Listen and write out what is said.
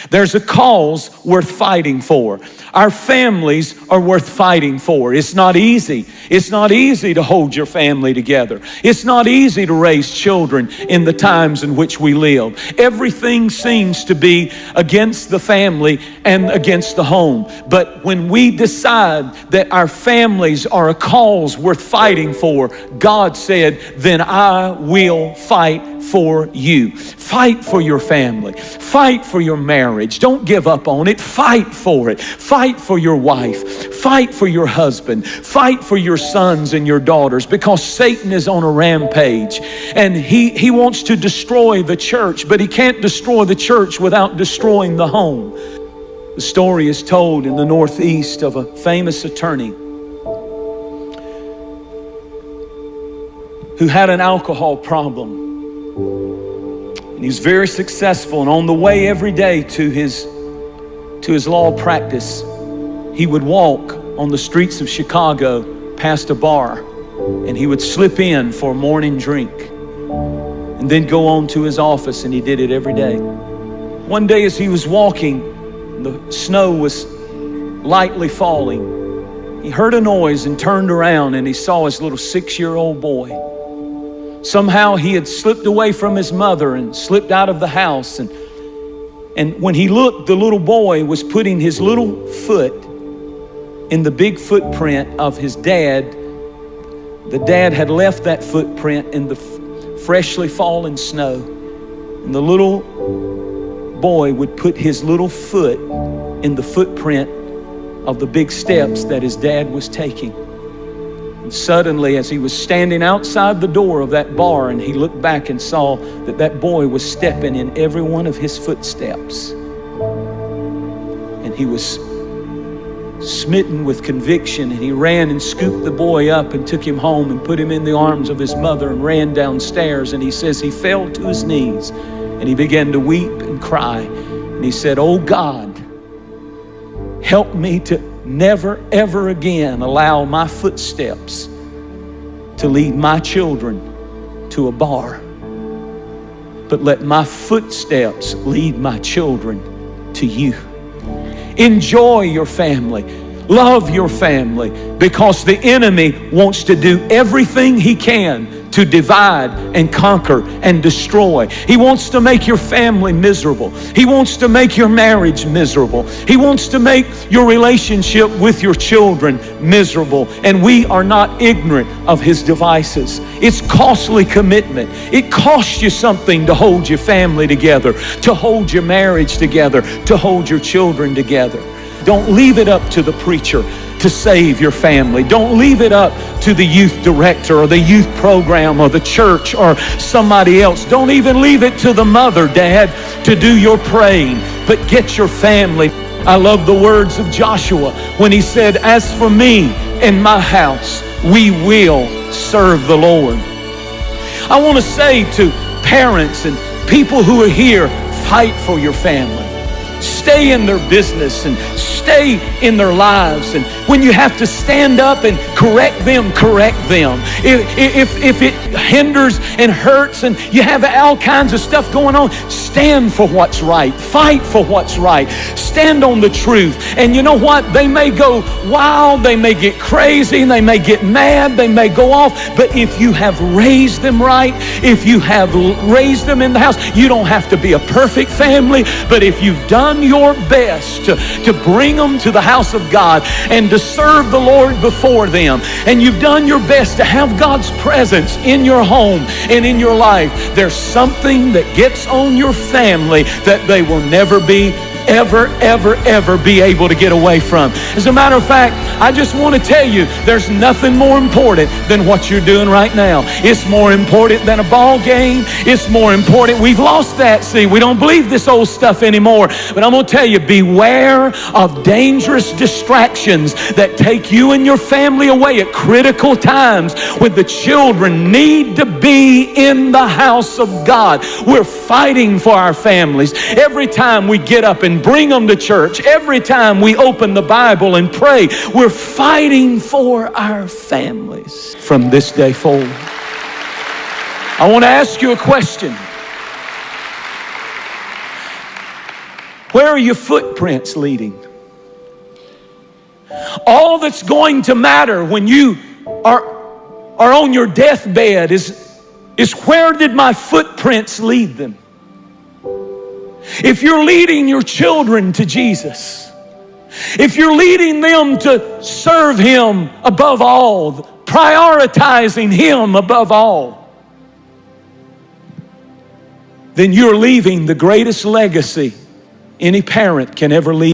There's a cause worth fighting for. Our families are worth fighting for. It's not easy. It's not easy to hold your family together. It's not easy to raise children in the times in which we live. Everything seems to be against the family and against the home. But when we decide that our families are a cause worth fighting for, God said, then I will fight for you. Fight for your family. Fight for your marriage. Don't give up on it. Fight for it. Fight for your wife. Fight for your husband. Fight for your sons and your daughters, because Satan is on a rampage and he wants to destroy the church, but he can't destroy the church without destroying the home. The story is told in the Northeast of a famous attorney who had an alcohol problem. And he's very successful, and on the way every day to his law practice, he would walk on the streets of Chicago past a bar, and he would slip in for a morning drink and then go on to his office, and he did it every day. One day as he was walking, the snow was lightly falling. He heard a noise and turned around, and he saw his little 6-year-old boy. Somehow he had slipped away from his mother and slipped out of the house. And when he looked, the little boy was putting his little foot in the big footprint of his dad. The dad had left that footprint in the freshly fallen snow. And the little boy would put his little foot in the footprint of the big steps that his dad was taking. And suddenly, as he was standing outside the door of that bar, and he looked back and saw that that boy was stepping in every one of his footsteps. And he was smitten with conviction, and he ran and scooped the boy up and took him home and put him in the arms of his mother and ran downstairs. And he says he fell to his knees and he began to weep and cry. And he said, "Oh God, help me to never ever again allow my footsteps to lead my children to a bar, but let my footsteps lead my children to you." Enjoy your family. Love your family, because the enemy wants to do everything he can to divide and conquer and destroy. He wants to make your family miserable. He wants to make your marriage miserable. He wants to make your relationship with your children miserable. And we are not ignorant of his devices. It's costly commitment. It costs you something to hold your family together, to hold your marriage together, to hold your children together. Don't leave it up to the preacher to save your family. Don't leave it up to the youth director or the youth program or the church or somebody else. Don't even leave it to the mother, dad, to do your praying, but get your family. I love the words of Joshua when he said, "As for me and my house, we will serve the Lord." I want to say to parents and people who are here, fight for your family. Stay in their business and stay in their lives. And when you have to stand up and correct them, correct them. If it hinders and hurts and you have all kinds of stuff going on, stand for what's right. Fight for what's right. Stand on the truth. And you know what? They may go wild, they may get crazy, they may get mad, they may go off. But if you have raised them right, if you have raised them in the house, you don't have to be a perfect family. But if you've done your best to bring them to the house of God and to serve the Lord before them, and you've done your best to have God's presence in your home and in your life, there's something that gets on your family that they will never be ever be able to get away from. As a matter of fact, I just want to tell you, there's nothing more important than what you're doing right now. It's more important than a ball game. It's more important. We've lost that. See, we don't believe this old stuff anymore. But I'm going to tell you, beware of dangerous distractions that take you and your family away at critical times when the children need to be in the house of God. We're fighting for our families. Every time we get up and bring them to church, every time we open the Bible and pray, we're fighting for our families from this day forward. I want to ask you a question. Where are your footprints leading? All that's going to matter when you are on your deathbed is where did my footprints lead them? If you're leading your children to Jesus, if you're leading them to serve Him above all, prioritizing Him above all, then you're leaving the greatest legacy any parent can ever leave.